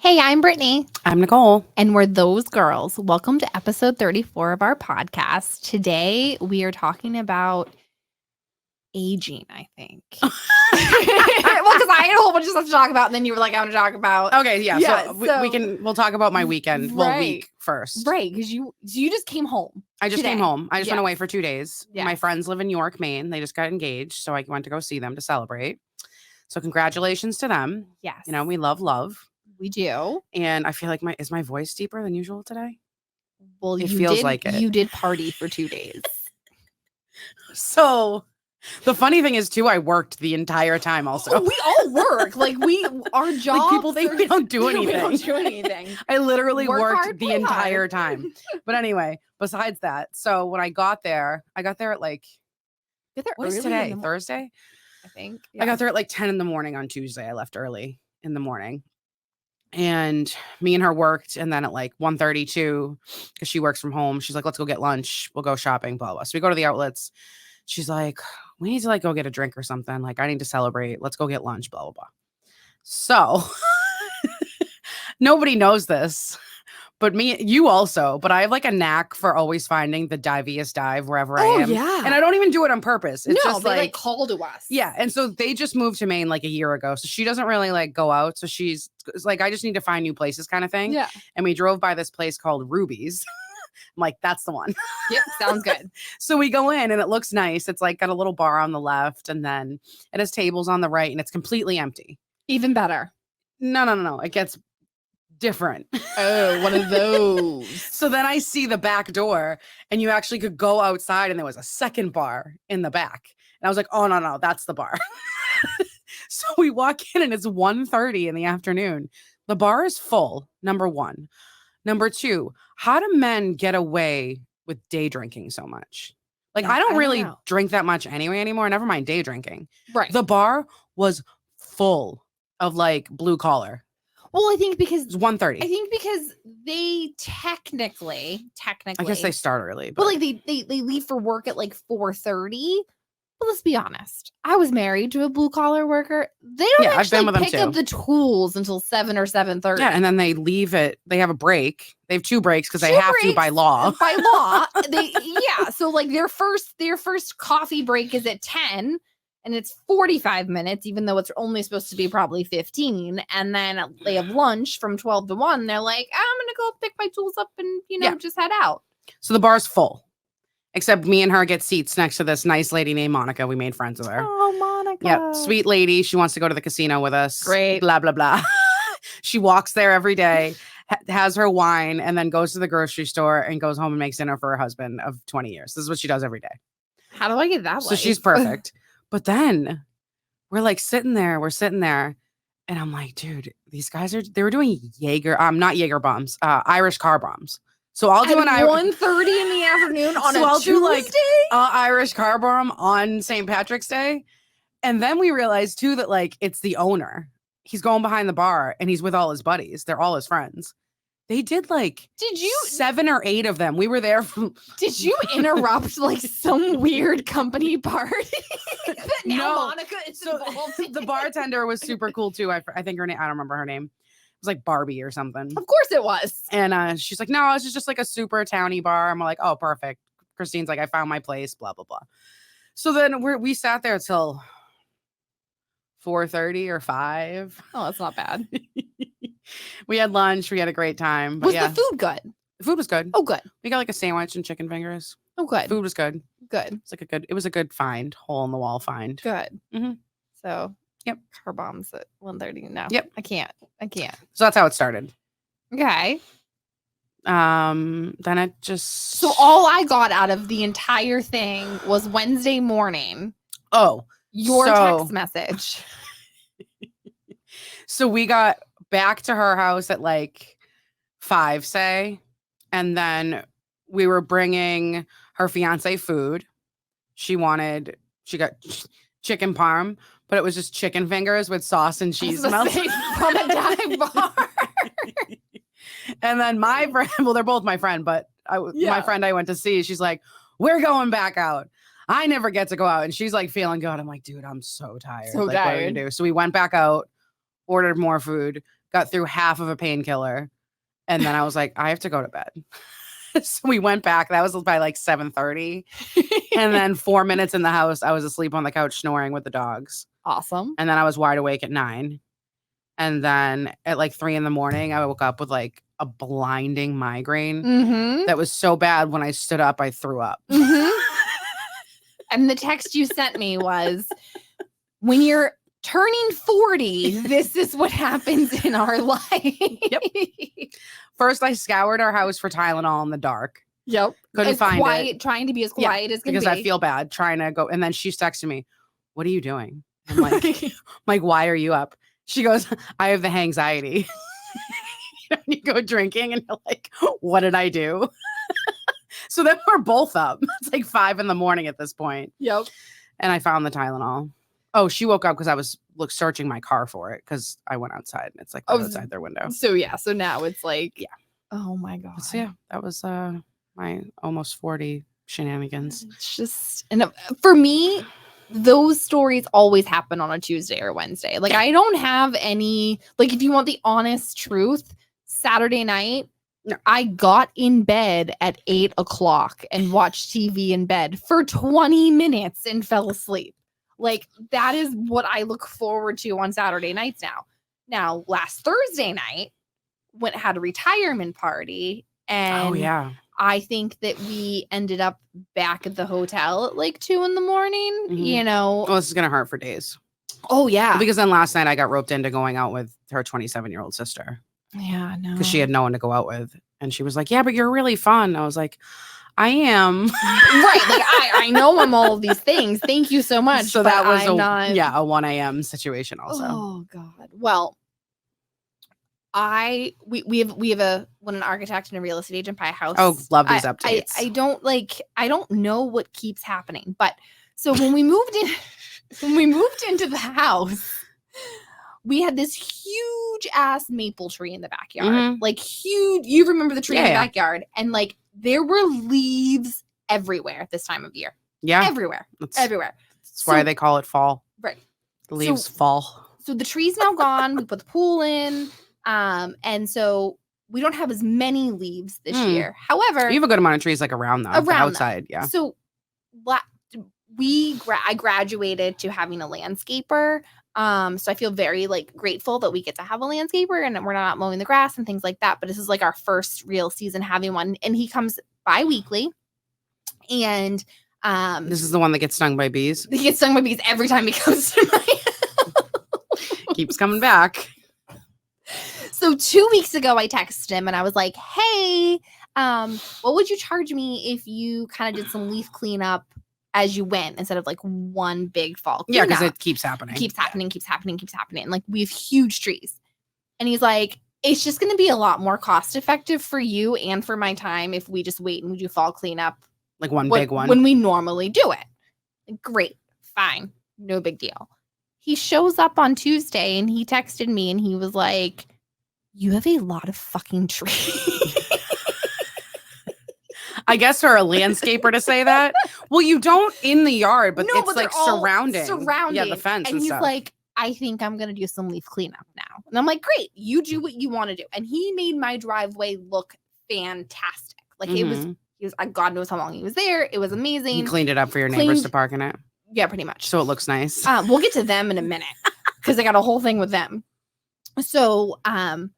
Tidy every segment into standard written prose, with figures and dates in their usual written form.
Hey, I'm Brittany. I'm Nicole. And we're those girls. Welcome to episode 34 of our podcast. Today, we are talking about aging, I think. Well, because I had a whole bunch of stuff to talk about, and then you were like, I want to talk about. Okay, yeah. We'll talk about my weekend. Right. Well, week first. Right, because you just came home. I just came home. I just went Yes. away for 2 days. Yes. My friends live in York, Maine. They just got engaged, so I went to go see them to celebrate. So congratulations to them. Yes. You know, we love. We do. And I feel like is my voice deeper than usual today? Well, It feels like it. You did party for 2 days. So the funny thing is, too, I worked the entire time also. Oh, we all work. Our jobs. Like, people think we don't do anything. We don't do anything. I literally Work worked hard, the play entire hard. time. But anyway, besides that, so when I got there at like, Get there what is early today? in the Thursday? I think. I got there at like 10 in the morning on Tuesday. I left early in the morning. And me and her worked, and then at like 1:32, because she works from home, she's like, let's go get lunch. We'll go shopping, blah, blah. So we go to the outlets. She's like, we need to like go get a drink or something. Like, I need to celebrate. Let's go get lunch, blah, blah, blah. So nobody knows this, but you also, but I have like a knack for always finding the diviest dive wherever I am. Yeah. And I don't even do it on purpose. It's just they call to us. yeah. And so they just moved to Maine like a year ago. So she doesn't really like go out. So she's like, I just need to find new places kind of thing. Yeah. And we drove by this place called Ruby's. I'm like, that's the one. Yep. Sounds good. So we go in and it looks nice. It's like got a little bar on the left, and then it has tables on the right, and it's completely empty. Even better. No. It gets different. Oh, one of those. So then I see the back door, and you actually could go outside, and there was a second bar in the back. And I was like, oh, no, that's the bar. So we walk in, and it's 1:30 in the afternoon. The bar is full, number one. Number two, how do men get away with day drinking so much? Like, Yeah, I don't really know. drink that much anyway anymore. Never mind day drinking. Right. The bar was full of like blue collar. Well, I think It was 1:30. because they technically, I guess they start early. but like they leave for work at like 4:30. But let's be honest. I was married to a blue collar worker. They don't Yeah, I've been actually with them pick too. up the tools until 7 or 7:30. Yeah, and then they leave it. They have a break. They have 2 breaks because they have to by law. By law, So like their first coffee break is at 10, and it's 45 minutes, even though it's only supposed to be probably 15. And then they have lunch from 12 to 1. They're like, I'm gonna go pick my tools up and just head out. So the bar's full. Except me and her get seats next to this nice lady named Monica. We made friends with her. Oh, Monica. Yep, sweet lady. She wants to go to the casino with us. Great. Blah, blah, blah. She walks there every day, has her wine, and then goes to the grocery store and goes home and makes dinner for her husband of 20 years. This is what she does every day. How do I get that way? So she's perfect. But then we're like we're sitting there, and I'm like, dude, these guys they were doing not Jaeger bombs, Irish car bombs. So I'll do at an 1:30 in the afternoon on So a I'll Tuesday? do like Irish car bomb on St. Patrick's Day. And then we realized too that like it's the owner. He's going behind the bar and he's with all his buddies. They're all his friends. They did like 7 or 8 of them. We were there from Did you interrupt like some weird company party? That now No. Monica is So involved in? the bartender was super cool too. I think her name, I don't remember her name. It was like Barbie or something. Of course it was. And she's like, no, this is just like a super towny bar. I'm like, oh, perfect. Christine's like, I found my place, blah, blah, blah. So then we sat there till 4:30 or 5. Oh, that's not bad. We had lunch. We had a great time. But Was yeah, the food good? the food was good. Oh, good. We got like a sandwich and chicken fingers. Oh, good. Food was good. Good. It was a good find, hole in the wall find. Good. Mhm. So, Yep. Car bombs at 1:30. No. Yep. I can't. So that's how it started. Okay. Then it just So all I got out of the entire thing was Wednesday morning. Your text message. So we got back to her house at like 5, say, and then we were bringing her fiance food. She got chicken parm, but it was just chicken fingers with sauce and cheese melted from a dive bar. And then my friend, well, they're both my friend, but my friend I went to see, she's like, we're going back out. I never get to go out. And she's like feeling good. I'm like, dude, I'm so tired. So like, what are we tired. gonna do? So we went back out, ordered more food, got through half of a painkiller, and then I was like, I have to go to bed. So we went back. That was by like 7:30. And then 4 minutes in the house, I was asleep on the couch snoring with the dogs. Awesome. And then I was wide awake at 9. And then at like 3 a.m, I woke up with like a blinding migraine that was so bad when I stood up, I threw up. And the text you sent me was, when you're turning 40, this is what happens in our life. Yep. First, I scoured our house for Tylenol in the dark. Yep. Couldn't find it. Trying to be as quiet as can be. Because I feel bad trying to go. And then she's texting me, what are you doing? I'm like, why are you up? She goes, I have the anxiety. You go drinking and you're like, what did I do? So then we're both up. It's like 5 a.m. at this point. Yep. And I found the Tylenol. Oh, she woke up because I was searching my car for it because I went outside and it's like outside their window. So yeah, so now it's like, oh my God. So yeah, that was my almost 40 shenanigans. It's just, and for me, those stories always happen on a Tuesday or Wednesday. Like I don't have any, like if you want the honest truth, Saturday night, I got in bed at 8 o'clock and watched TV in bed for 20 minutes and fell asleep. Like that is what I look forward to on Saturday nights now. Now, last Thursday night, had a retirement party, and I think that we ended up back at the hotel at like 2 a.m. You know, well, this is gonna hurt for days. Oh yeah, because then last night I got roped into going out with her 27-year-old sister. Yeah, no, because she had no one to go out with, and she was like, "Yeah, but you're really fun." I was like, "I am." Right, like I know I'm all of these things. Thank you so much. So that was a 1 a.m. situation also. Oh God. Well, we have an architect and a real estate agent buy a house. Oh, love these updates. I don't know what keeps happening, but so when we moved into the house, we had this huge ass maple tree in the backyard. Like huge. You remember the tree in the backyard, and like there were leaves everywhere at this time of year. Yeah, everywhere. Everywhere. That's why they call it fall. Right. The leaves fall. So the tree's now gone. We put the pool in. And so we don't have as many leaves this year. However, you have a good amount of trees like around the outside. Yeah. So I graduated to having a landscaper. So I feel very like grateful that we get to have a landscaper and we're not mowing the grass and things like that. But this is like our first real season having one, and he comes bi-weekly. And this is the one that gets stung by bees. He gets stung by bees every time he comes to my house. Keeps coming back. So 2 weeks ago, I texted him and I was like, "Hey, what would you charge me if you kind of did some leaf cleanup as you went instead of like one big fall cleanup?" Yeah, because it keeps happening. Keeps happening. And like we have huge trees. And he's like, "It's just going to be a lot more cost effective for you and for my time if we just wait and we do fall cleanup. Like big one. When we normally do it." Great. Fine. No big deal. He shows up on Tuesday and he texted me and he was like, "You have a lot of fucking trees." I guess for a landscaper to say that. Well, you don't in the yard, but it's like surrounding. Yeah, the fence and he's stuff. Like, "I think I'm going to do some leaf cleanup now." And I'm like, "Great. You do what you want to do." And he made my driveway look fantastic. Like it was, God knows how long he was there. It was amazing. He cleaned it up for your neighbors to park in it. Yeah, pretty much. So it looks nice. We'll get to them in a minute because I got a whole thing with them. So, come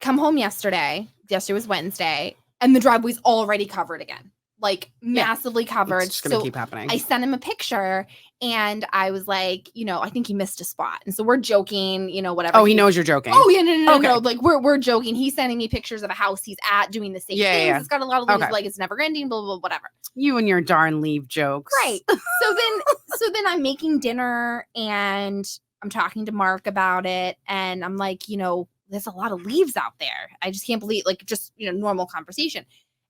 home yesterday. Yesterday was Wednesday, and the driveway's already covered again, like massively covered. It's gonna keep happening. I sent him a picture, and I was like, I think he missed a spot, and so we're joking, whatever. Oh, he knows you're joking. Oh yeah, no. Like we're joking. He's sending me pictures of a house he's at doing the same things. Yeah. It's got a lot of leaves, like it's never ending. Blah, blah blah, whatever. You and your darn leaf jokes. Right. So then I'm making dinner and I'm talking to Mark about it, and I'm like, there's a lot of leaves out there. I just can't believe, like, just normal conversation.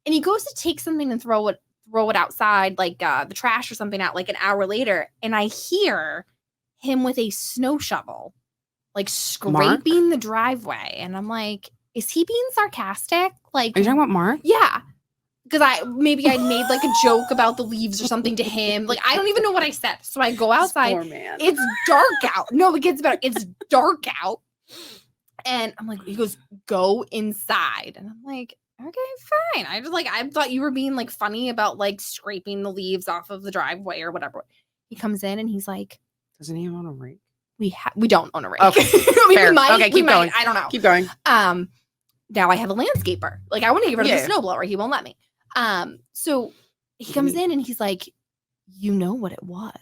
And he goes to take something and throw it outside, like the trash or something out, like an hour later, and I hear him with a snow shovel, like scraping the driveway, and I'm like, is he being sarcastic? Like, are you talking about Mark? Yeah. Because I made like a joke about the leaves or something to him. Like, I don't even know what I said. So I go outside. Poor man. It's dark out. No, it gets better. It's dark out. And I'm like, he goes, go inside. And I'm like, okay, fine. I thought you were being like funny about like scraping the leaves off of the driveway or whatever. He comes in and he's like, doesn't he own a rake? We don't own a rake. Okay. We might. Okay, keep going. I don't know. Keep going. Now I have a landscaper. Like I want to get rid of Yeah. the snowblower. He won't let me. So he comes in and he's like, you know what it was.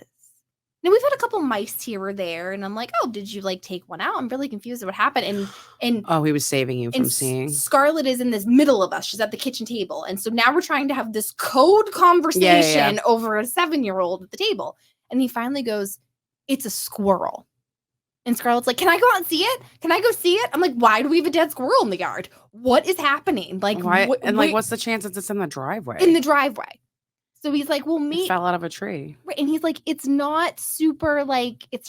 Now we've had a couple mice here or there, and I'm like, oh, did you like take one out? I'm really confused at what happened. And Oh, he was saving you from seeing. Scarlett is in this middle of us. She's at the kitchen table. And so now we're trying to have this code conversation over a 7-year-old at the table. And he finally goes, it's a squirrel. And Scarlett's like, can I go out and see it? Can I go see it? I'm like, why do we have a dead squirrel in the yard? What is happening? Like, why? What's the chance that it's in the driveway? In the driveway. So he's like, well, it fell out of a tree. Right. And he's like, it's not super, like, it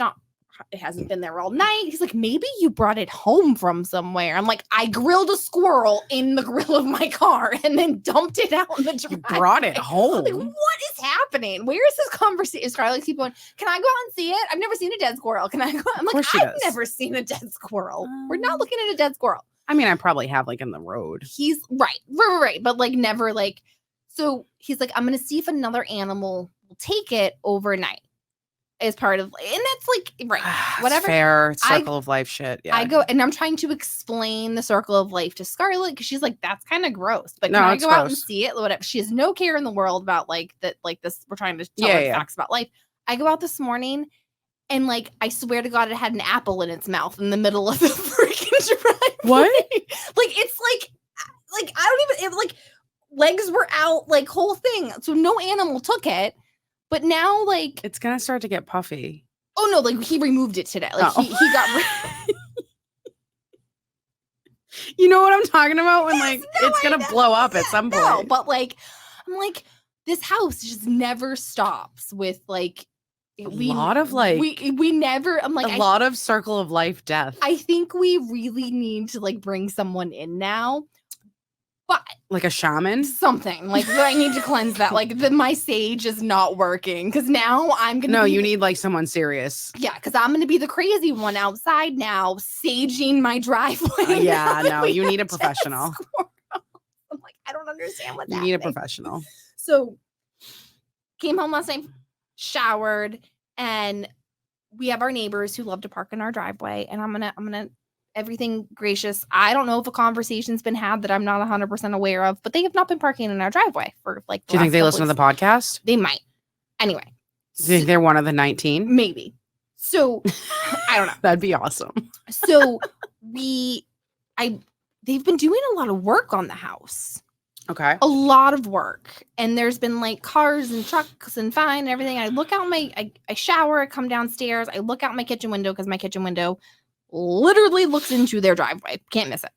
hasn't been there all night. He's like, maybe you brought it home from somewhere. I'm like, I grilled a squirrel in the grill of my car and then dumped it out in the driveway. You brought it home? Like, what is happening? Where is this conversation? Scarlett keep going, can I go out and see it? I've never seen a dead squirrel. Can I go? I'm like, I've never seen a dead squirrel. We're not looking at a dead squirrel. I mean, I probably have like in the road. He's right. But like never like, so he's like, I'm going to see if another animal will take it overnight as part of, and that's like, right, whatever. Fair circle of life shit. Yeah. I go, and I'm trying to explain the circle of life to Scarlett because she's like, that's kind of gross. But no, can I go out and see it? Whatever. She has no care in the world about like that, like this, we're trying to tell her facts about life. I go out this morning and like, I swear to God, it had an apple in its mouth in the middle of the freaking driveway. What? Like, it's like, I don't even, like, legs were out, like whole thing. So no animal took it, but now like it's gonna start to get puffy. Oh no, like he removed it today. Like he got You know what I'm talking about? When like it's gonna blow up at some point. No, but like I'm like, this house just never stops with like a lot of like we never. I'm like a lot of circle of life death. I think we really need to like bring someone in now. But like a shaman, something like I need to cleanse that. Like my sage is not working because now I'm gonna. No, you need like someone serious. Yeah, because I'm gonna be the crazy one outside now, saging my driveway. Yeah, no, you need a professional. I'm like, I don't understand what's happening. You need a professional. So, came home last night, showered, and we have our neighbors who love to park in our driveway, and I'm gonna. Everything gracious. I don't know if a conversation's been had that I'm not 100% aware of, but they have not been parking in our driveway for like. Do you think they listen to the podcast? They might. Anyway. Do you think they're one of the 19? Maybe. So I don't know. That'd be awesome. So they've been doing a lot of work on the house. Okay. A lot of work. And there's been like cars and trucks and fine and everything. I look out I shower, I come downstairs, I look out my kitchen window because my kitchen window literally looks into their driveway. Can't miss it.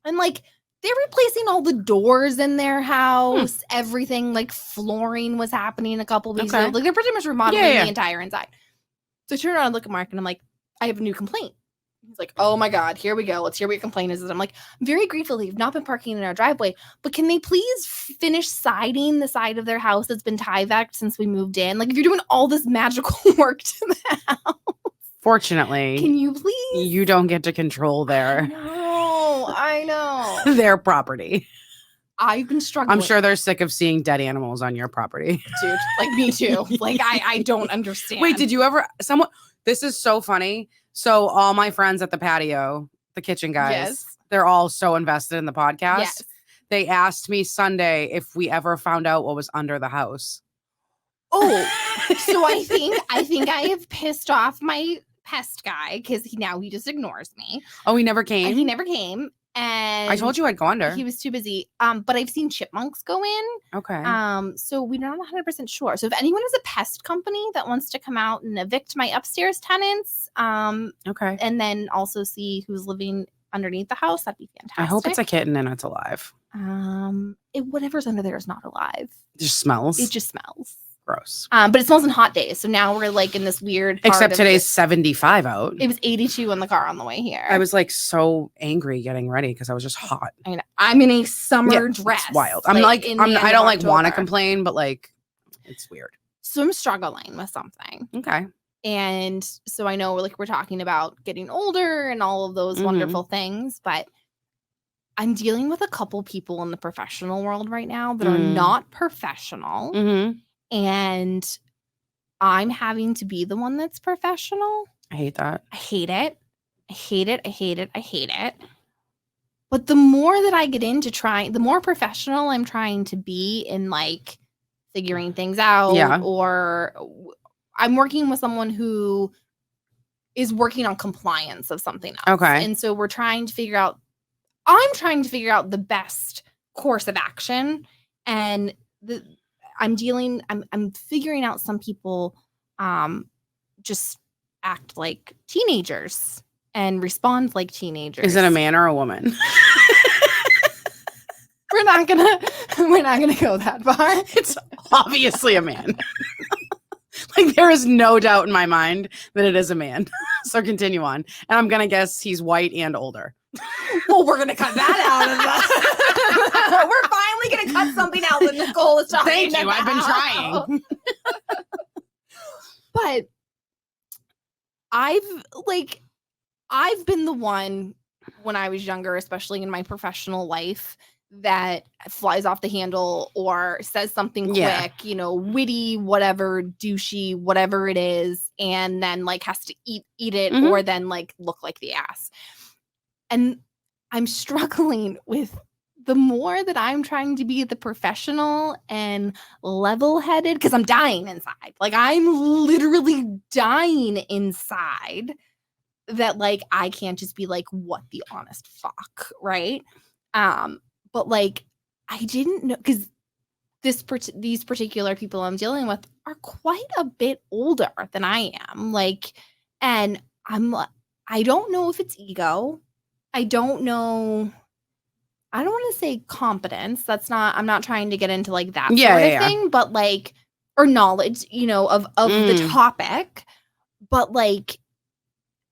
And like they're replacing all the doors in their house. Everything like flooring was happening a couple weeks ago. Like they're pretty much remodeling the entire inside. So I turn around and look at Mark and I'm like, I have a new complaint. He's like, oh my God, here we go. Let's hear what your complaint is. And I'm like, I'm very grateful they've not been parking in our driveway, but can they please finish siding the side of their house that's been Tyvek'd since we moved in? Like if you're doing all this magical work to the house. Fortunately, can you please? You don't get to control their. I know. Their property. I've been struggling. I'm sure they're sick of seeing dead animals on your property. Dude, like me too. Like I don't understand. Wait, did you ever this is so funny. So all my friends at the patio, the kitchen guys, they're all so invested in the podcast. Yes. They asked me Sunday if we ever found out what was under the house. Oh, so I think I have pissed off my pest guy because he just ignores me. Oh, he never came? He never came. And I told you I'd go under. He was too busy. But I've seen chipmunks go in. Okay. So we're not 100% sure. So if anyone has a pest company that wants to come out and evict my upstairs tenants, okay. And then also see who's living underneath the house, that'd be fantastic. I hope it's a kitten and it's alive. Whatever's under there is not alive. It just smells. It just smells. Gross. But it smells on hot days. So now we're like in this weird part. Except today's 75 out. It was 82 in the car on the way here. I was like so angry getting ready because I was just hot. I mean, I'm in a summer dress. It's wild. I don't like want to complain, but like it's weird. So I'm struggling with something. Okay. And so I know like we're talking about getting older and all of those wonderful things, but I'm dealing with a couple people in the professional world right now that are not professional. And I'm having to be the one that's professional. I hate that. I hate it. I hate it. I hate it. I hate it. But the more that I get into trying, the more professional I'm trying to be in like figuring things out, or I'm working with someone who is working on compliance of something else. Okay. And so I'm trying to figure out the best course of action. And I'm figuring out some people just act like teenagers and respond like teenagers. Is it a man or a woman? We're not gonna go that far. It's obviously a man. Like there is no doubt in my mind that it is a man. So continue on. And I'm gonna guess he's white and older. Well, we're gonna cut that out of we're finally gonna cut something out that Nicole is talking about. Thank you. I've been trying. But I've been the one when I was younger, especially in my professional life, that flies off the handle or says something quick, witty, whatever, douchey, whatever it is, and then like has to eat it or then like look like the ass. And I'm struggling with the more that I'm trying to be the professional and level-headed, because I'm dying inside. Like I'm literally dying inside that like I can't just be like, what the honest fuck, right? But like I didn't know, because these particular people I'm dealing with are quite a bit older than I am. Like, and I don't know if it's ego. I don't know. I don't want to say competence. I'm not trying to get into like that sort of thing, but like, or knowledge, of the topic, but like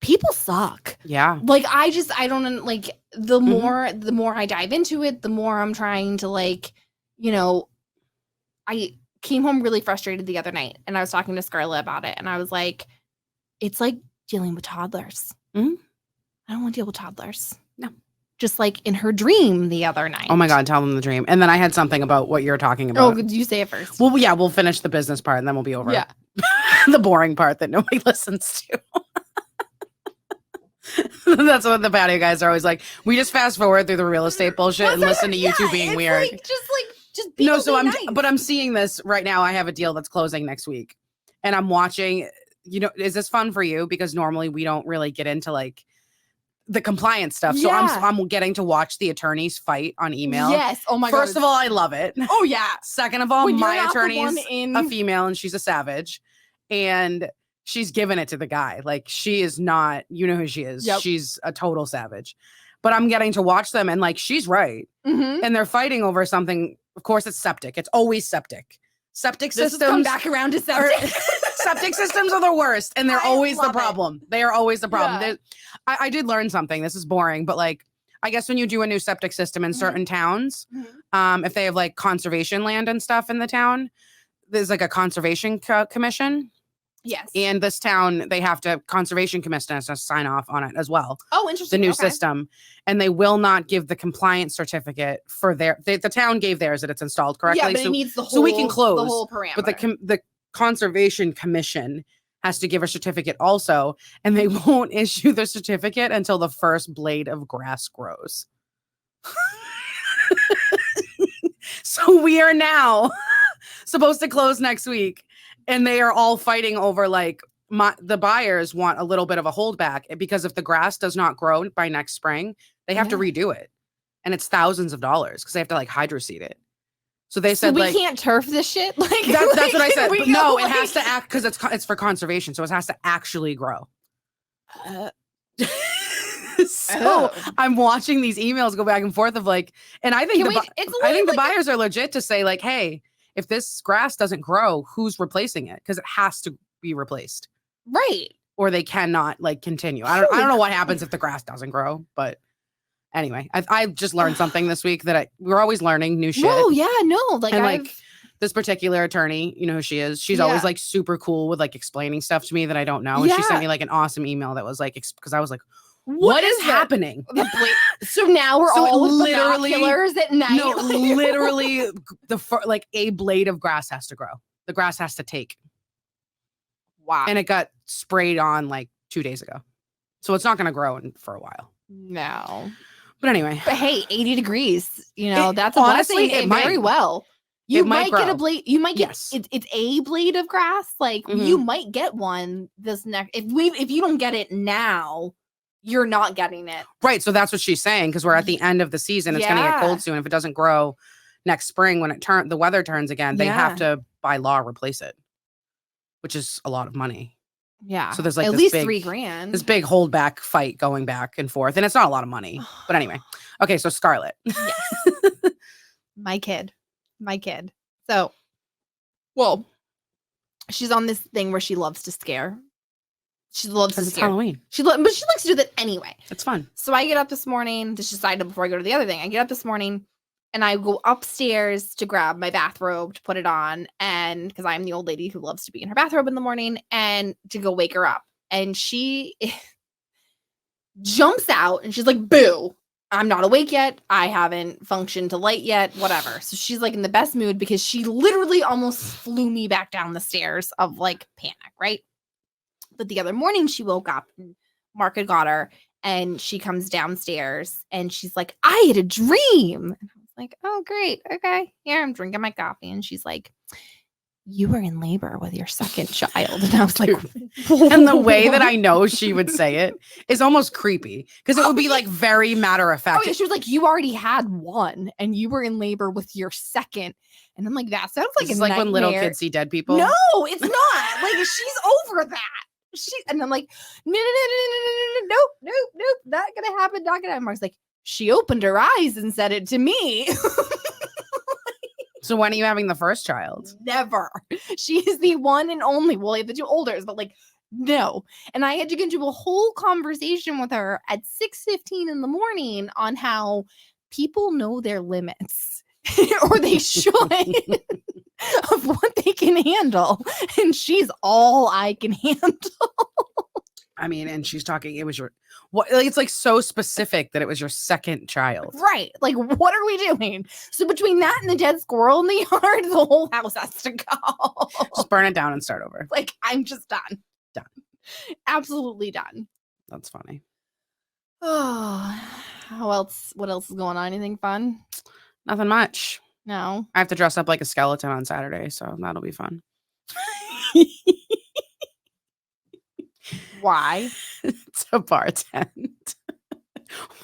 people suck. Yeah. Like I don't like the more I dive into it, the more I'm trying to like, I came home really frustrated the other night and I was talking to Scarlett about it and I was like, it's like dealing with toddlers. I don't want to deal with toddlers. No. Just like in her dream the other night. Oh my God, tell them the dream. And then I had something about what you're talking about. Oh, you say it first. Well, yeah, we'll finish the business part and then we'll be over. Yeah. The boring part that nobody listens to. That's what the patio guys are always like. We just fast forward through the real estate bullshit and listen to you two being weird. Like, just be nice. I'm seeing this right now. I have a deal that's closing next week. And I'm watching, is this fun for you? Because normally we don't really get into like the compliance stuff. So I'm getting to watch the attorneys fight on email. Yes. Oh my God. First of all, I love it. Oh yeah. Second of all, my attorney's a female and she's a savage. And she's giving it to the guy. Like she is not, you know who she is. Yep. She's a total savage. But I'm getting to watch them and like she's right. And they're fighting over something. Of course, it's septic. It's always septic. Septic systems come back around to septic. Septic systems are the worst, and they're always the problem. They are always the problem. Yeah. I did learn something. This is boring, but like I guess when you do a new septic system in certain towns, if they have like conservation land and stuff in the town, there's like a conservation commission. Yes. And this town, they have to, conservation commission has to sign off on it as well. Oh, interesting. The new system. And they will not give the compliance certificate for the town gave theirs that it's installed correctly. Yeah, but it needs the whole, so we can close the whole parameter. But the conservation commission has to give a certificate also. And they won't issue the certificate until the first blade of grass grows. So we are now supposed to close next week. And they are all fighting over like the buyers want a little bit of a holdback because if the grass does not grow by next spring, they have to redo it. And it's thousands of dollars because they have to like hydroseed it. So they said we can't turf this shit. Like that's what I said. But no, it has to act because it's for conservation. So it has to actually grow. I'm watching these emails go back and forth of like, and I think the buyers are legit to say like, hey, if this grass doesn't grow, who's replacing it? Because it has to be replaced. Right. Or they cannot like continue. I don't know what happens if the grass doesn't grow. But anyway, I just learned something this week that we're always learning new shit. Oh, yeah. No. Like, and like this particular attorney, you know who she is? She's always like super cool with like explaining stuff to me that I don't know. And she sent me like an awesome email that was like, because I was like, what is happening? So now we're all literally binoculars at night. No, literally like a blade of grass has to grow. The grass has to take. Wow. And it got sprayed on like 2 days ago. So it's not going to grow for a while. No. But anyway. But hey, 80 degrees, you know, that's a blessing. It might very well. You might get a blade. You might get it's a blade of grass. Like you might get one this next. If you don't get it now, you're not getting it. Right. So that's what she's saying, because we're at the end of the season. It's going to get cold soon. If it doesn't grow next spring, when the weather turns again, they have to by law replace it, which is a lot of money. Yeah. So there's like at least $3,000. This big holdback fight going back and forth. And it's not a lot of money. But anyway. Okay, so Scarlett. Yes. My kid. So, well, she's on this thing where she loves to scare. She loves to scare. It's Halloween. But she likes to do that anyway. It's fun. So I get up this morning. This is side note before I go to the other thing. I get up this morning and I go upstairs to grab my bathrobe to put it on, and because I'm the old lady who loves to be in her bathrobe in the morning, and to go wake her up. And she jumps out and she's like, boo. I'm not awake yet. I haven't functioned to light yet, whatever. So she's like in the best mood because she literally almost flew me back down the stairs of like panic, right? But the other morning she woke up and Mark had got her and she comes downstairs and she's like, I had a dream. And I was like, oh, great. Okay. Here, I'm drinking my coffee. And she's like, you were in labor with your second child. And I was like, and the way that I know she would say it is almost creepy, because it would be like very matter of fact. Oh, yeah, she was like, you already had one and you were in labor with your second. And I'm like, that sounds like it's like when little kids see dead people. No, it's not. Like, she's over that. And I'm like, no, nope, not gonna happen, not gonna happen. Mark's like, she opened her eyes and said it to me. So when are you having the first child? Never. She is the one and only. Well, I have the two olders, but like, no. And I had to get into a whole conversation with her at 6:15 in the morning on how people know their limits, or they should, of what they can handle. And she's all I can handle. I mean, and she's talking, it was your, what? Like, it's like so specific that it was your second child. Right. Like, what are we doing? So between that and the dead squirrel in the yard, the whole house has to go. Just burn it down and start over. Like, I'm just done. Done. Absolutely done. That's funny. Oh, what else is going on? Anything fun? Nothing much. No. I have to dress up like a skeleton on Saturday, so that'll be fun. Why? It's a bartend.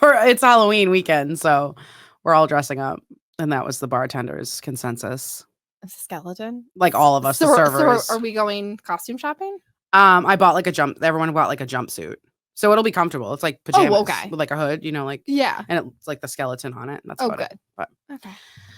It's Halloween weekend, so we're all dressing up, and that was the bartender's consensus. A skeleton? Like all of us, the servers. So are we going costume shopping? I bought like everyone bought like a jumpsuit. So it'll be comfortable. It's like pajamas with like a hood, you know, like, yeah. And it's like the skeleton on it. And that's about good. It. But okay.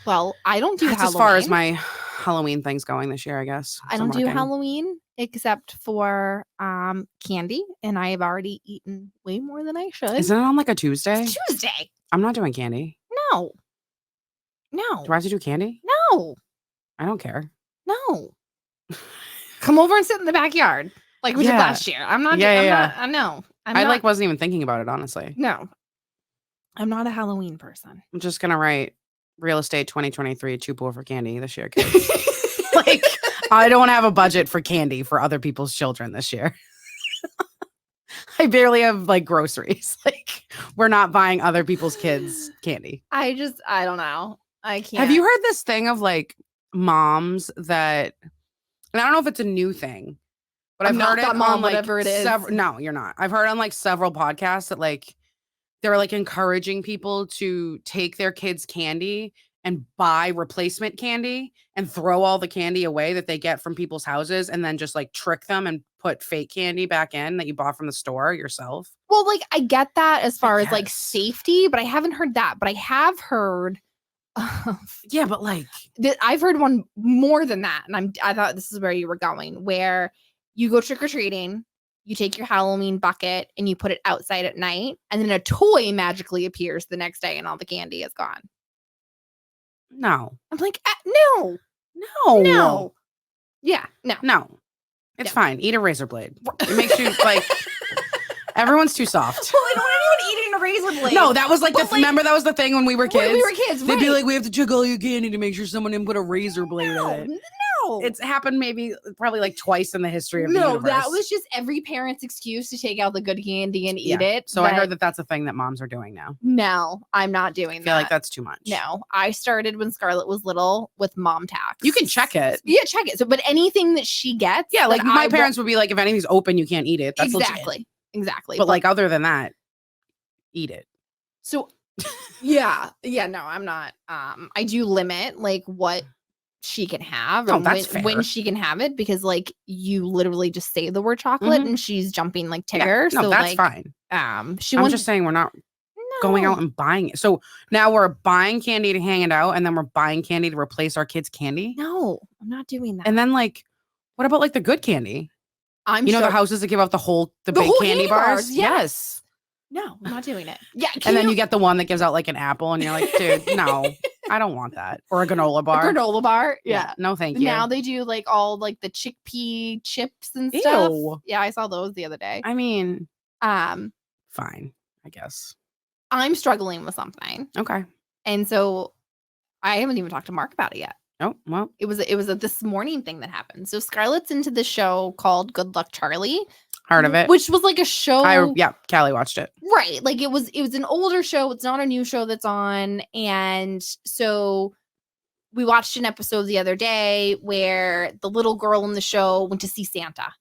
Well, I don't do Halloween. As far as my Halloween things going this year, I guess. I don't do Halloween except for candy, and I have already eaten way more than I should. Isn't it on like a Tuesday? It's Tuesday. I'm not doing candy. No. Do I have to do candy? No. I don't care. No. Come over and sit in the backyard like we did last year. I'm not. I know. I wasn't even thinking about it, honestly. No. I'm not a Halloween person. I'm just gonna write real estate 2023 too poor for candy this year, kids. Like, I don't have a budget for candy for other people's children this year. I barely have like groceries. Like, we're not buying other people's kids candy. I don't know. I can't. Have you heard this thing of like moms that, and I don't know if it's a new thing, but I've heard it on like whatever it is. No, you're not. I've heard on like several podcasts that like they're like encouraging people to take their kids' candy and buy replacement candy and throw all the candy away that they get from people's houses, and then just like trick them and put fake candy back in that you bought from the store yourself. Well, like, I get that as far as like safety, but I haven't heard that. But I have heard yeah, but like I've heard one more than that, and I thought this is where you were going, where you go trick-or-treating, you take your Halloween bucket and you put it outside at night, and then a toy magically appears the next day and all the candy is gone. No. I'm like, No. No. Yeah. No. No. It's No. fine. Eat a razor blade. It makes you like everyone's too soft. Well, I don't want anyone eating a razor blade. No, that was like But, remember that was the thing when we were kids? When we were kids, They'd be right. like, we have to check all your candy to make sure someone didn't put a razor blade in it. No. It's happened probably like twice in the history of the No, universe. that was just every parent's excuse to take out the good candy and eat Yeah. it. So I heard that that's a thing that moms are doing now. No, I'm not doing I that. feel like that's too much. No, I started when Scarlett was little with mom tax. You can check it. Yeah, check it. So, but anything that she gets, Yeah, like that my parents would be like, if anything's open, you can't eat it. That's legit. Exactly. But like other than that, eat it. So yeah, no, I'm not. I do limit like what she can have Oh, and that's when fair. she can have it, because like you literally just say the word chocolate and she's jumping like Tigger. Yeah, no, so that's like fine. she I'm just saying we're not going out and buying it. So now we're buying candy to hang it out, and then we're buying candy to replace our kids' candy. No, I'm not doing that. And then like, what about like the good candy? I'm the houses that give out the big whole candy bars? Yes. No, I'm not doing it. Yeah. And then you get the one that gives out like an apple, and you're like, dude, no, I don't want that. Or a granola bar. A granola bar. Yeah. No, thank you. Now they do like all like the chickpea chips and stuff. Ew. Yeah, I saw those the other day. I mean, fine, I guess. I'm struggling with something. Okay. And so I haven't even talked to Mark about it yet. Oh, well. It was a this morning thing that happened. So Scarlett's into this show called Good Luck Charlie. Heard of it. Which was like a show. Callie watched it. Right. Like it was an older show. It's not a new show that's on. And so we watched an episode the other day where the little girl in the show went to see Santa.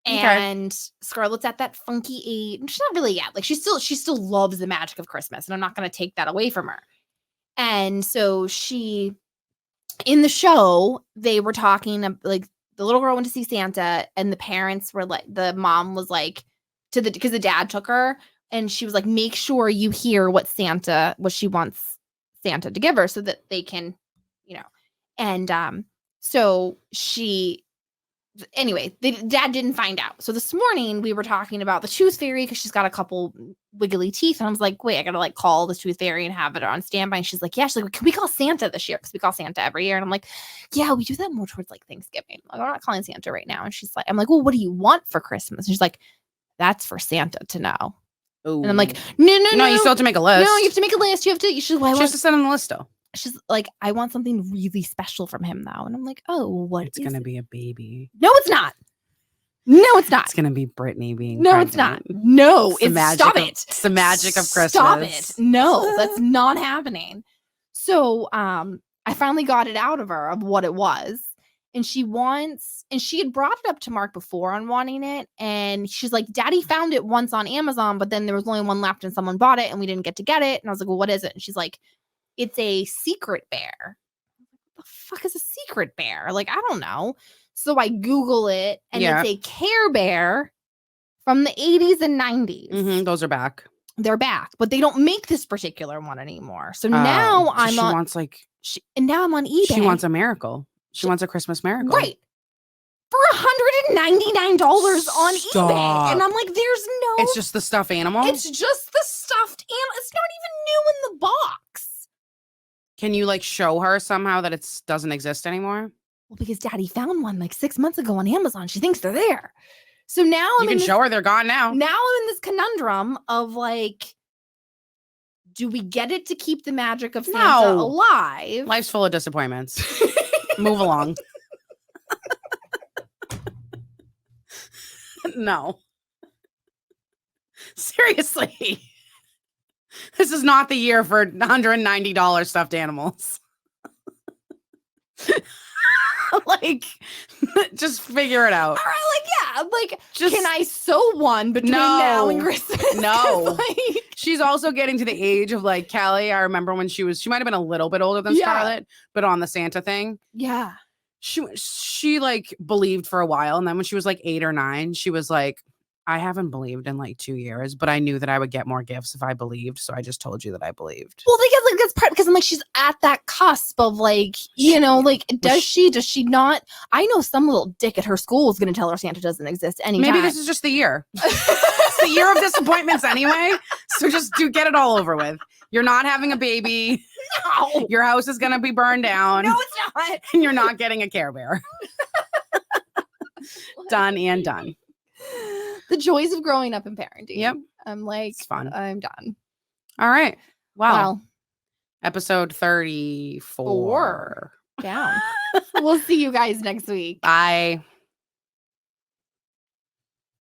And Scarlett's at that funky age. She's not really yet. Like she still loves the magic of Christmas. And I'm not going to take that away from her. And so in the show, they were talking like the little girl went to see Santa, and the parents were like, the mom was like because the dad took her, and she was like, make sure you hear what she wants Santa to give her so that they can, and so anyway, the dad didn't find out. So this morning we were talking about the tooth fairy because she's got a couple wiggly teeth. And I was like, wait, I got to like call the tooth fairy and have it on standby. And she's like, yeah, she's like, can we call Santa this year? Because we call Santa every year. And I'm like, yeah, we do that more towards like Thanksgiving. Like, I'm not calling Santa right now. And she's like, I'm like, well, what do you want for Christmas? And she's like, that's for Santa to know. Ooh. And I'm like, no. You still have to make a list. No, you have to make a list. You should have to send him the list though. She's like, I want something really special from him though. And I'm like, oh, what? It's going to be a baby. No, it's not. No, it's not. It's going to be Brittany being No, pregnant. it's not. No, stop it. It's the magic of Christmas. Stop it. No, that's not happening. So I finally got it out of her of what it was. And she had brought it up to Mark before on wanting it. And she's like, Daddy found it once on Amazon, but then there was only one left and someone bought it and we didn't get to get it. And I was like, well, what is it? And she's like, it's a secret bear. What the fuck is a secret bear? Like, I don't know. So I Google it, and it's a Care Bear from the 80s and 90s. Mm-hmm, those are back. They're back, but they don't make this particular one anymore. So now I'm on. And now I'm on eBay. She wants a miracle. She wants a Christmas miracle, right? For $199 on eBay, and I'm like, there's no. It's just the stuffed animal. It's just the stuffed animal. It's not even new in the box. Can you like show her somehow that it doesn't exist anymore? Well, because Daddy found one like 6 months ago on Amazon. She thinks they're there. So now you can show her they're gone now. Now I'm in this conundrum of like, do we get it to keep the magic of Santa alive? Life's full of disappointments. Move along. No. Seriously. This is not the year for $190 stuffed animals. Like, just figure it out. All right, can I sew one between now and Christmas? No. She's also getting to the age of like Callie. I remember when she might have been a little bit older than Scarlett, but on the Santa thing. Yeah. She like believed for a while. And then when she was like 8 or 9, she was like, I haven't believed in like 2 years, but I knew that I would get more gifts if I believed. So I just told you that I believed. Well, that's part because I'm like, she's at that cusp of like, does she not? I know some little dick at her school is going to tell her Santa doesn't exist anytime. Maybe this is just the year. It's the year of disappointments anyway. So just get it all over with. You're not having a baby. No. Your house is going to be burned down. No, it's not. And you're not getting a Care Bear. Done and done. The joys of growing up and parenting. Yep. I'm like, It's fun. I'm done. All right. Wow. Well, Episode 34. down. We'll see you guys next week. Bye.